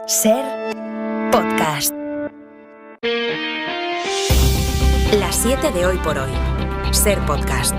Ser podcast. Las 7 de hoy por hoy. Ser podcast.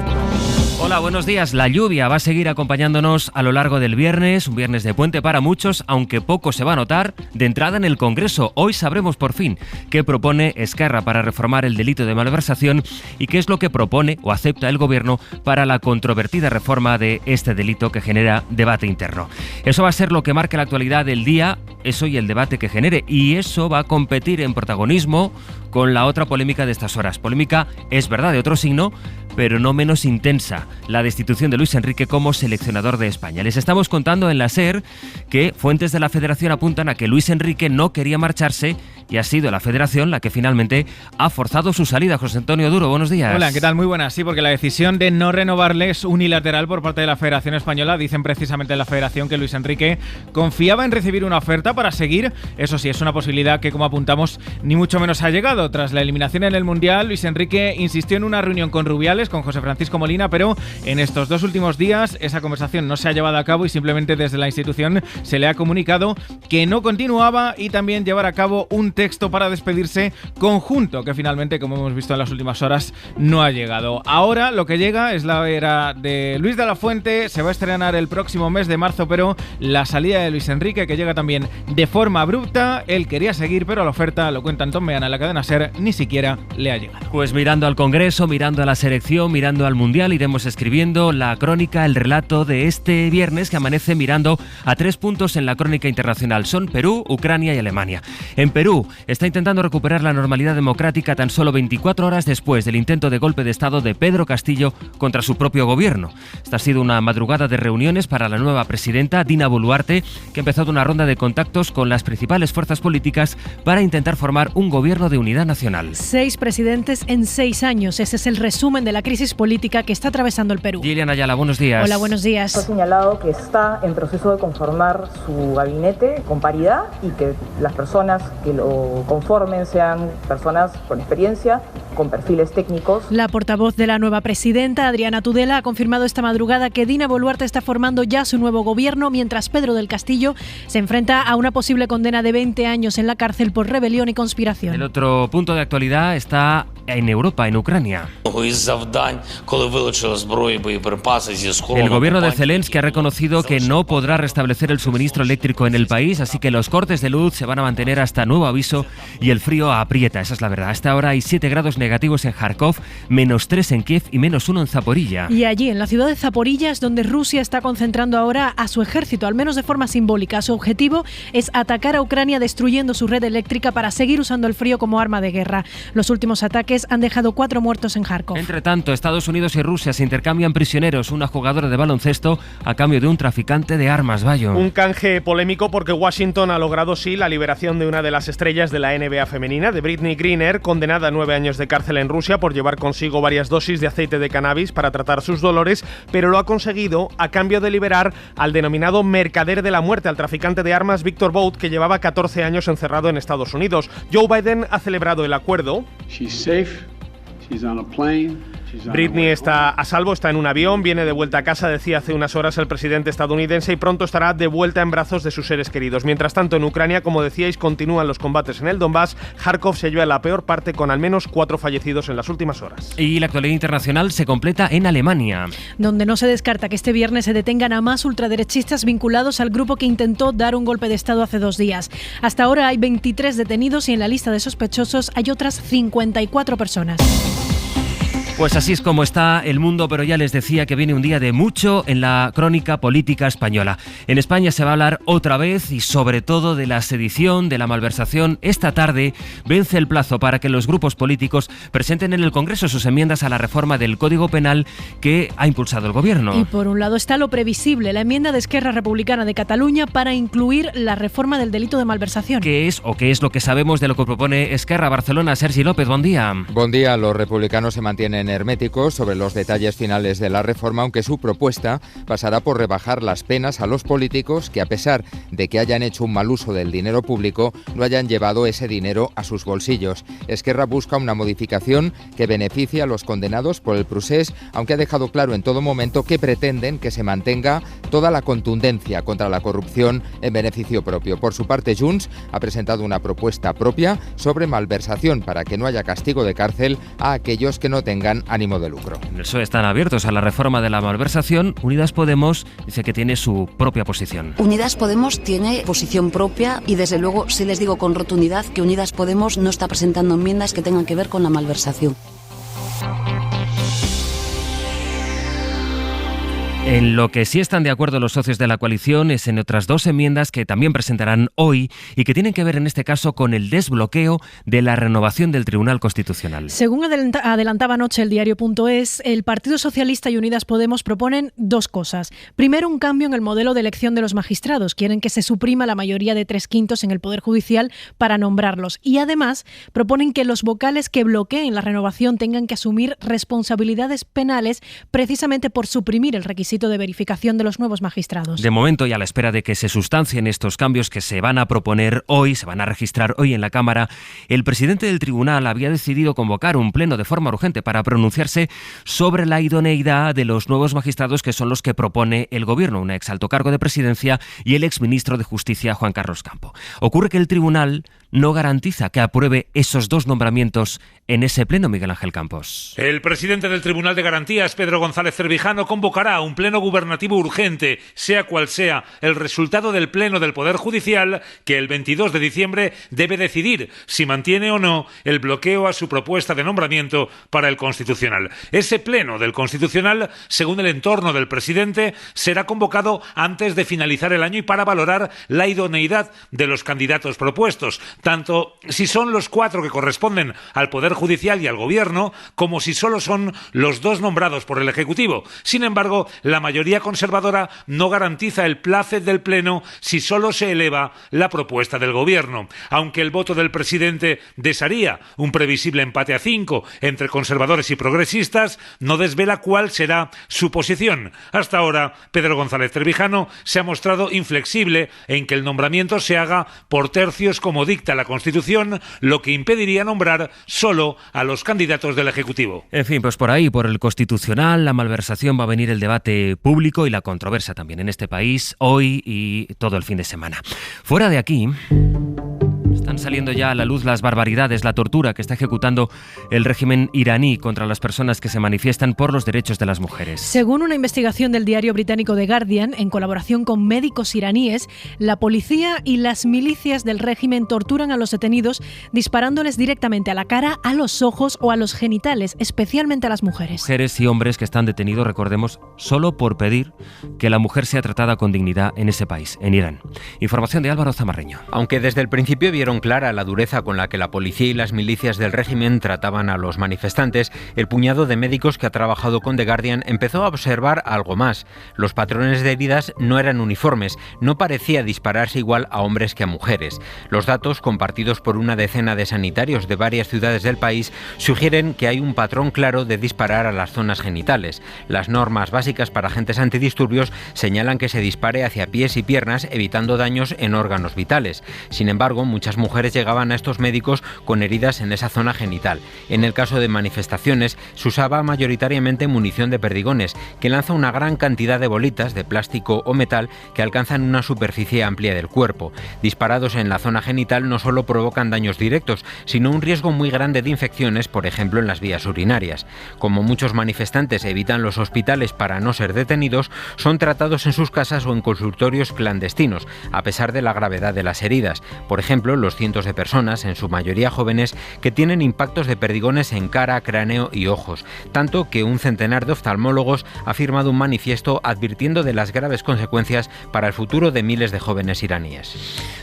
Hola, buenos días. La lluvia va a seguir acompañándonos a lo largo del viernes, un viernes de puente para muchos, aunque poco se va a notar de entrada en el Congreso. Hoy sabremos por fin qué propone Esquerra para reformar el delito de malversación y qué es lo que propone o acepta el Gobierno para la controvertida reforma de este delito que genera debate interno. Eso va a ser lo que marque la actualidad del día, eso y el debate que genere, y eso va a competir en protagonismo con la otra polémica de estas horas. Polémica, es verdad, de otro signo, pero no menos intensa, la destitución de Luis Enrique como seleccionador de España. Les estamos contando en la SER que fuentes de la Federación apuntan a que Luis Enrique no quería marcharse y ha sido la Federación la que finalmente ha forzado su salida. José Antonio Duro, buenos días. Hola, ¿qué tal? Muy buenas. Sí, porque la decisión de no renovarle es unilateral por parte de la Federación Española. Dicen precisamente en la Federación que Luis Enrique confiaba en recibir una oferta para seguir. Eso sí, es una posibilidad que, como apuntamos, ni mucho menos ha llegado. Tras la eliminación en el Mundial, Luis Enrique insistió en una reunión con Rubiales, con José Francisco Molina, pero en estos dos últimos días esa conversación no se ha llevado a cabo y simplemente desde la institución se le ha comunicado que no continuaba y también llevar a cabo un texto para despedirse conjunto, que finalmente, como hemos visto en las últimas horas, no ha llegado. Ahora lo que llega es la era de Luis de la Fuente, se va a estrenar el próximo mes de marzo, pero la salida de Luis Enrique, que llega también de forma abrupta. Él quería seguir, pero la oferta, lo cuenta Antón Meana en la cadena SER, ni siquiera le ha llegado. Pues mirando al Congreso, mirando a la selección, mirando al Mundial, iremos escribiendo la crónica, el relato de este viernes, que amanece mirando a 3 puntos en la crónica internacional. Son Perú, Ucrania y Alemania. En Perú está intentando recuperar la normalidad democrática tan solo 24 horas después del intento de golpe de Estado de Pedro Castillo contra su propio gobierno. Esta ha sido una madrugada de reuniones para la nueva presidenta, Dina Boluarte, que ha empezado una ronda de contactos con las principales fuerzas políticas para intentar formar un gobierno de unidad nacional. 6 presidentes en 6 años. Ese es el resumen de la crisis política que está atravesando el Perú. Gillian Ayala, buenos días. Hola, buenos días. Ha señalado que está en proceso de conformar su gabinete con paridad y que las personas que lo conformen sean personas con experiencia, con perfiles técnicos. La portavoz de la nueva presidenta, Adriana Tudela, ha confirmado esta madrugada que Dina Boluarte está formando ya su nuevo gobierno, mientras Pedro del Castillo se enfrenta a una posible condena de 20 años en la cárcel por rebelión y conspiración. El otro punto de actualidad está en Europa, en Ucrania. El gobierno de Zelensky ha reconocido que no podrá restablecer el suministro eléctrico en el país, así que los cortes de luz se van a mantener hasta nuevo aviso y el frío aprieta, esa es la verdad. Hasta ahora hay 7 grados negativos en Kharkov, -3 en Kiev y -1 en Zaporilla. Y allí, en la ciudad de Zaporilla, es donde Rusia está concentrando ahora a su ejército, al menos de forma simbólica. Su objetivo es atacar a Ucrania destruyendo su red eléctrica para seguir usando el frío como arma de guerra. Los últimos ataques han dejado 4 muertos en Kharkov. Entre tanto, Estados Unidos y Rusia se intercambian prisioneros, una jugadora de baloncesto a cambio de un traficante de armas. Bayo. Un canje polémico porque Washington ha logrado sí la liberación de una de las estrellas de la NBA femenina, de Brittney Griner, condenada a 9 años de cárcel en Rusia por llevar consigo varias dosis de aceite de cannabis para tratar sus dolores, pero lo ha conseguido a cambio de liberar al denominado mercader de la muerte, al traficante de armas Victor Bout, que llevaba 14 años encerrado en Estados Unidos. Joe Biden ha celebrado el acuerdo. Brittney está a salvo, está en un avión, viene de vuelta a casa, decía hace unas horas el presidente estadounidense, y pronto estará de vuelta en brazos de sus seres queridos. Mientras tanto, en Ucrania, como decíais, continúan los combates en el Donbass. Kharkov se lleva la peor parte con al menos 4 fallecidos en las últimas horas. Y la actualidad internacional se completa en Alemania, donde no se descarta que este viernes se detengan a más ultraderechistas vinculados al grupo que intentó dar un golpe de Estado hace 2 días. Hasta ahora hay 23 detenidos y en la lista de sospechosos hay otras 54 personas. Pues así es como está el mundo, pero ya les decía que viene un día de mucho en la crónica política española. En España se va a hablar otra vez y sobre todo de la sedición, de la malversación. Esta tarde vence el plazo para que los grupos políticos presenten en el Congreso sus enmiendas a la reforma del Código Penal que ha impulsado el Gobierno. Y por un lado está lo previsible, la enmienda de Esquerra Republicana de Cataluña para incluir la reforma del delito de malversación. ¿Qué es lo que sabemos de lo que propone Esquerra? Barcelona, Sergi López, buen día. Buen día, los republicanos se mantienen mantienen herméticos sobre los detalles finales de la reforma, aunque su propuesta pasará por rebajar las penas a los políticos que, a pesar de que hayan hecho un mal uso del dinero público, no hayan llevado ese dinero a sus bolsillos. Esquerra busca una modificación que beneficie a los condenados por el procés, aunque ha dejado claro en todo momento que pretenden que se mantenga toda la contundencia contra la corrupción en beneficio propio. Por su parte, Junts ha presentado una propuesta propia sobre malversación para que no haya castigo de cárcel a aquellos que no tengan ánimo de lucro. En el PSOE están abiertos a la reforma de la malversación. Unidas Podemos dice que tiene su propia posición. Unidas Podemos tiene posición propia y desde luego sí les digo con rotundidad que Unidas Podemos no está presentando enmiendas que tengan que ver con la malversación. En lo que sí están de acuerdo los socios de la coalición es en otras dos enmiendas que también presentarán hoy y que tienen que ver en este caso con el desbloqueo de la renovación del Tribunal Constitucional. Según adelantaba anoche el diario.es, el Partido Socialista y Unidas Podemos proponen dos cosas. Primero, un cambio en el modelo de elección de los magistrados. Quieren que se suprima la mayoría de 3/5 en el Poder Judicial para nombrarlos. Y además proponen que los vocales que bloqueen la renovación tengan que asumir responsabilidades penales precisamente por suprimir el requisito de verificación de los nuevos magistrados. De momento, y a la espera de que se sustancien estos cambios que se van a proponer hoy, se van a registrar hoy en la Cámara, el presidente del tribunal había decidido convocar un pleno de forma urgente para pronunciarse sobre la idoneidad de los nuevos magistrados que son los que propone el Gobierno, un exalto cargo de presidencia y el exministro de Justicia, Juan Carlos Campo. Ocurre que el tribunal no garantiza que apruebe esos dos nombramientos en ese pleno, Miguel Ángel Campos. El presidente del Tribunal de Garantías, Pedro González Cervijano, convocará un pleno gubernativo urgente, sea cual sea el resultado del pleno del Poder Judicial, que el 22 de diciembre debe decidir si mantiene o no el bloqueo a su propuesta de nombramiento para el Constitucional. Ese pleno del Constitucional, según el entorno del presidente, será convocado antes de finalizar el año y para valorar la idoneidad de los candidatos propuestos, tanto si son los 4 que corresponden al Poder Judicial y al Gobierno, como si solo son los 2 nombrados por el Ejecutivo. Sin embargo, la mayoría conservadora no garantiza el plácet del Pleno si solo se eleva la propuesta del Gobierno. Aunque el voto del presidente desharía un previsible empate a 5 entre conservadores y progresistas, no desvela cuál será su posición. Hasta ahora, Pedro González Cervijano se ha mostrado inflexible en que el nombramiento se haga por tercios como dicta la Constitución, lo que impediría nombrar solo a los candidatos del Ejecutivo. En fin, pues por ahí, por el Constitucional, la malversación, va a venir el debate público y la controversia también en este país, hoy y todo el fin de semana. Fuera de aquí, están saliendo ya a la luz las barbaridades, la tortura que está ejecutando el régimen iraní contra las personas que se manifiestan por los derechos de las mujeres. Según una investigación del diario británico The Guardian, en colaboración con médicos iraníes, la policía y las milicias del régimen torturan a los detenidos disparándoles directamente a la cara, a los ojos o a los genitales, especialmente a las mujeres. Mujeres y hombres que están detenidos, recordemos, solo por pedir que la mujer sea tratada con dignidad en ese país, en Irán. Información de Álvaro Zamarreño. Aunque desde el principio vieron clara la dureza con la que la policía y las milicias del régimen trataban a los manifestantes, el puñado de médicos que ha trabajado con The Guardian empezó a observar algo más. Los patrones de heridas no eran uniformes, no parecía dispararse igual a hombres que a mujeres. Los datos, compartidos por una decena de sanitarios de varias ciudades del país, sugieren que hay un patrón claro de disparar a las zonas genitales. Las normas básicas para agentes antidisturbios señalan que se dispare hacia pies y piernas, evitando daños en órganos vitales. Sin embargo, muchas mujeres llegaban a estos médicos con heridas en esa zona genital. En el caso de manifestaciones, se usaba mayoritariamente munición de perdigones, que lanza una gran cantidad de bolitas de plástico o metal que alcanzan una superficie amplia del cuerpo. Disparados en la zona genital no solo provocan daños directos, sino un riesgo muy grande de infecciones, por ejemplo en las vías urinarias. Como muchos manifestantes evitan los hospitales para no ser detenidos, son tratados en sus casas o en consultorios clandestinos, a pesar de la gravedad de las heridas. Por ejemplo, los cientos de personas, en su mayoría jóvenes, que tienen impactos de perdigones en cara, cráneo y ojos, tanto que un centenar de oftalmólogos ha firmado un manifiesto advirtiendo de las graves consecuencias para el futuro de miles de jóvenes iraníes.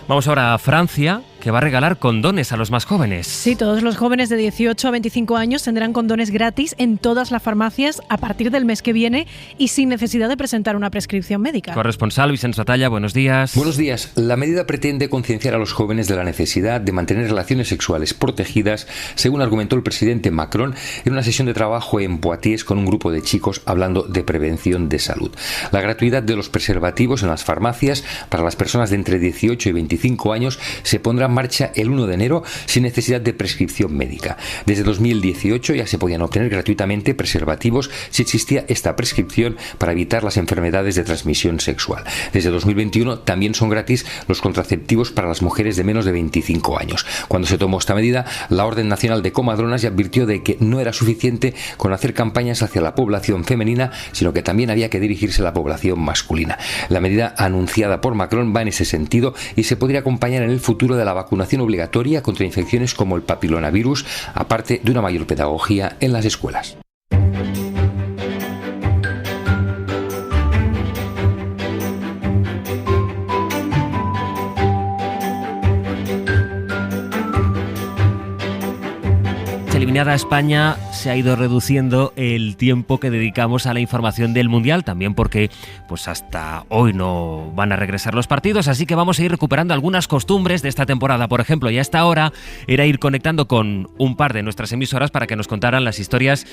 Vamos ahora a Francia, que va a regalar condones a los más jóvenes. Sí, todos los jóvenes de 18 a 25 años tendrán condones gratis en todas las farmacias a partir del mes que viene y sin necesidad de presentar una prescripción médica. Corresponsal Vicente Atalla, buenos días. Buenos días. La medida pretende concienciar a los jóvenes de la necesidad de mantener relaciones sexuales protegidas, según argumentó el presidente Macron en una sesión de trabajo en Poitiers con un grupo de chicos hablando de prevención de salud. La gratuidad de los preservativos en las farmacias para las personas de entre 18 y 25 años se pondrá en marcha el 1 de enero sin necesidad de prescripción médica. Desde 2018 ya se podían obtener gratuitamente preservativos si existía esta prescripción para evitar las enfermedades de transmisión sexual. Desde 2021 también son gratis los contraceptivos para las mujeres de menos de 25 años. Cuando se tomó esta medida, la Orden Nacional de Comadronas ya advirtió de que no era suficiente con hacer campañas hacia la población femenina, sino que también había que dirigirse a la población masculina. La medida anunciada por Macron va en ese sentido y se podría acompañar en el futuro de la vacunación obligatoria contra infecciones como el papilomavirus, aparte de una mayor pedagogía en las escuelas. Eliminada España, se ha ido reduciendo el tiempo que dedicamos a la información del Mundial, también porque pues hasta hoy no van a regresar los partidos, así que vamos a ir recuperando algunas costumbres de esta temporada. Por ejemplo, y a esta hora era ir conectando con un par de nuestras emisoras para que nos contaran las historias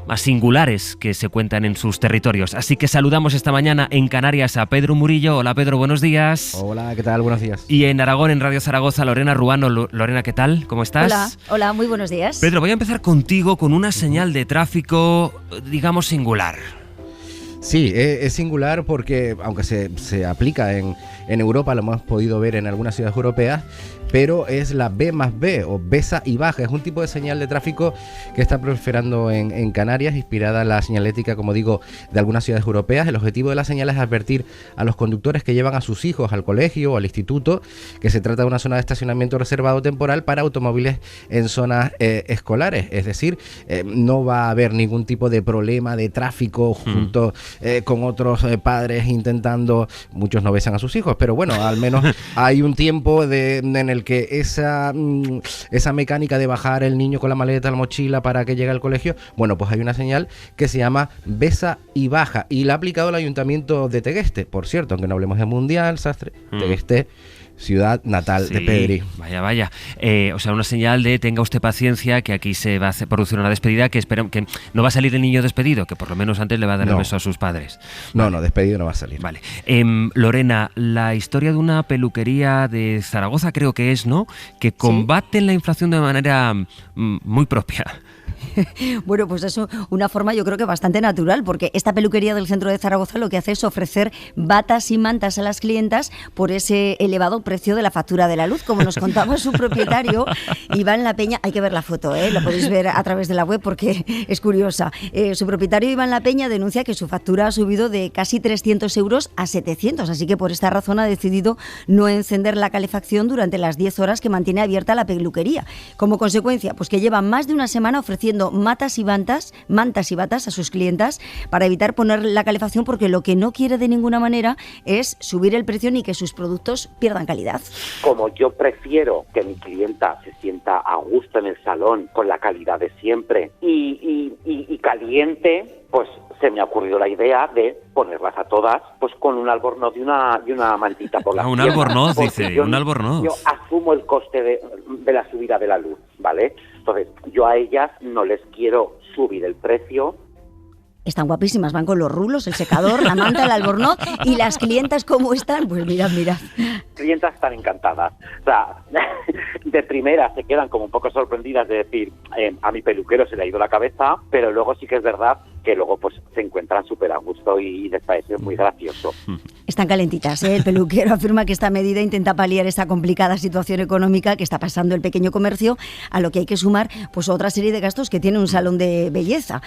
más singulares que se cuentan en sus territorios. Así que saludamos esta mañana en Canarias a Pedro Murillo. Hola Pedro, buenos días. Hola, ¿qué tal? Buenos días. Y en Aragón, en Radio Zaragoza, Lorena Ruano. Lorena, ¿qué tal? ¿Cómo estás? Hola, muy buenos días. Pedro, voy a empezar contigo con una señal de tráfico, digamos, singular. Sí, es singular porque, aunque se aplica en Europa, lo hemos podido ver en algunas ciudades europeas, pero es la B+B o besa y baja. Es un tipo de señal de tráfico que está proliferando en Canarias, inspirada en la señalética, como digo, de algunas ciudades europeas. El objetivo de la señal es advertir a los conductores que llevan a sus hijos al colegio o al instituto que se trata de una zona de estacionamiento reservado temporal para automóviles en zonas escolares. Es decir, no va a haber ningún tipo de problema de tráfico junto con otros padres intentando, muchos no besan a sus hijos, pero bueno, al menos hay un tiempo en el que esa mecánica de bajar el niño con la maleta, la mochila para que llegue al colegio, bueno, pues hay una señal que se llama besa y baja, y la ha aplicado el Ayuntamiento de Tegueste, por cierto, aunque no hablemos de Mundial, Sastre, Tegueste, ciudad natal de Pedri. Vaya. O sea, una señal de tenga usted paciencia, que aquí se va a producir una despedida, que esperamos que no va a salir el niño despedido, que por lo menos antes le va a dar el beso a sus padres. No, despedido no va a salir. Vale. Lorena, la historia de una peluquería de Zaragoza, creo que es, ¿no? Que combaten la inflación de manera muy propia. Bueno, pues es una forma yo creo que bastante natural, porque esta peluquería del centro de Zaragoza lo que hace es ofrecer batas y mantas a las clientas por ese elevado precio de la factura de la luz. Como nos contaba su propietario, Iván La Peña, hay que ver la foto, la podéis ver a través de la web porque es curiosa. Su propietario Iván La Peña denuncia que su factura ha subido de casi 300 euros a 700, así que por esta razón ha decidido no encender la calefacción durante las 10 horas que mantiene abierta la peluquería. Como consecuencia, pues que lleva más de una semana ofreciendo mantas y batas a sus clientas para evitar poner la calefacción, porque lo que no quiere de ninguna manera es subir el precio ni que sus productos pierdan calidad. Como yo prefiero que mi clienta se sienta a gusto en el salón con la calidad de siempre y caliente, pues se me ha ocurrido la idea de ponerlas a todas pues con un albornoz y una mantita por la un albornoz, dice, un albornoz. Yo asumo el coste de la subida de la luz, ¿vale? Entonces, yo a ellas no les quiero subir el precio. Están guapísimas, van con los rulos, el secador, la manta, el albornoz, y las clientas, ¿cómo están? Pues mirad. Las clientas están encantadas. O sea, de primera se quedan como un poco sorprendidas de decir, a mi peluquero se le ha ido la cabeza, pero luego sí que es verdad que luego pues se encuentran súper a gusto y les parece muy gracioso. Están calentitas, ¿eh? El peluquero afirma que esta medida intenta paliar esta complicada situación económica que está pasando el pequeño comercio, a lo que hay que sumar pues otra serie de gastos que tiene un salón de belleza,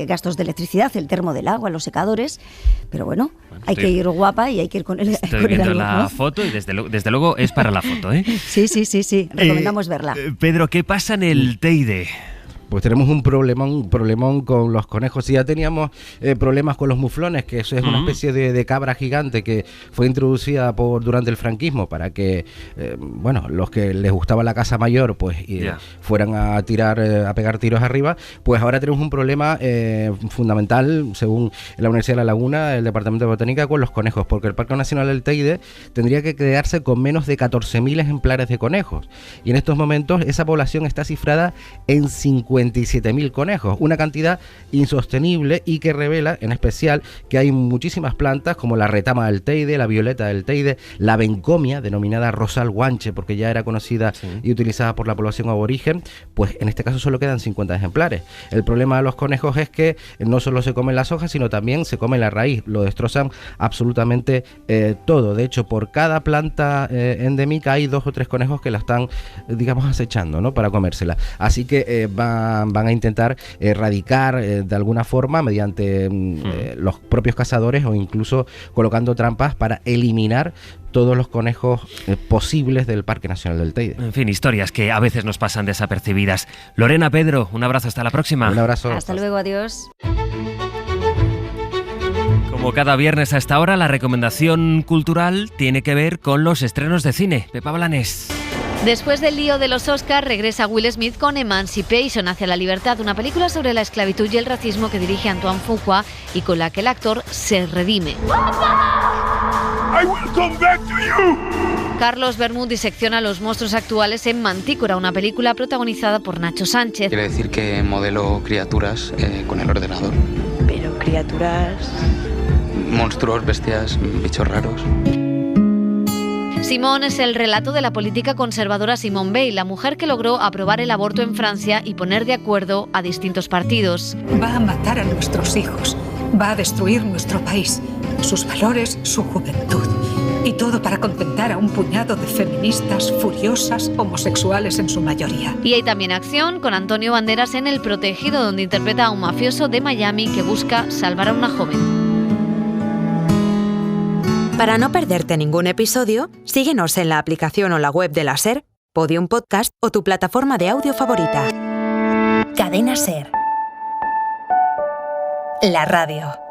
gastos de electricidad, el termo del agua, los secadores, pero bueno, hay que ir guapa y hay que ir con el Estoy viendo la foto y desde luego es para la foto, ¿eh? Sí, recomendamos verla. Pedro, ¿qué pasa en el Teide? Pues tenemos un problemón con los conejos. Si ya teníamos problemas con los muflones, que eso es una especie de cabra gigante que fue introducida durante el franquismo para que, los que les gustaba la caza mayor, pues fueran a pegar tiros arriba, pues ahora tenemos un problema fundamental, según la Universidad de La Laguna, el Departamento de Botánica, con los conejos, porque el Parque Nacional del Teide tendría que quedarse con menos de 14.000 ejemplares de conejos. Y en estos momentos esa población está cifrada en 57.000 conejos, una cantidad insostenible y que revela en especial que hay muchísimas plantas como la retama del Teide, la violeta del Teide, la bencomia, denominada rosal guanche, porque ya era conocida y utilizada por la población aborigen, pues en este caso solo quedan 50 ejemplares. El problema de los conejos es que no solo se comen las hojas, sino también se come la raíz, lo destrozan absolutamente todo. De hecho, por cada planta endémica hay 2 o 3 conejos que la están, digamos, acechando, ¿no?, para comérsela. Así que van a intentar erradicar de alguna forma mediante los propios cazadores o incluso colocando trampas para eliminar todos los conejos posibles del Parque Nacional del Teide. En fin, historias que a veces nos pasan desapercibidas. Lorena, Pedro, un abrazo, hasta la próxima. Un abrazo. Hasta luego, adiós. Como cada viernes a esta hora, la recomendación cultural tiene que ver con los estrenos de cine. Pepa Blanes. Después del lío de los Oscars, regresa Will Smith con Emancipation, hacia la libertad, una película sobre la esclavitud y el racismo que dirige Antoine Fuqua y con la que el actor se redime. I will come back to you. Carlos Bermúdez disecciona los monstruos actuales en Mantícora, una película protagonizada por Nacho Sánchez. Quiere decir que modelo criaturas con el ordenador. Pero criaturas... monstruos, bestias, bichos raros. Simone es el relato de la política conservadora Simone Veil, la mujer que logró aprobar el aborto en Francia y poner de acuerdo a distintos partidos. Va a matar a nuestros hijos, va a destruir nuestro país, sus valores, su juventud. Y todo para contentar a un puñado de feministas furiosas, homosexuales en su mayoría. Y hay también acción con Antonio Banderas en El Protegido, donde interpreta a un mafioso de Miami que busca salvar a una joven. Para no perderte ningún episodio, síguenos en la aplicación o la web de la SER, Podium Podcast o tu plataforma de audio favorita. Cadena SER. La radio.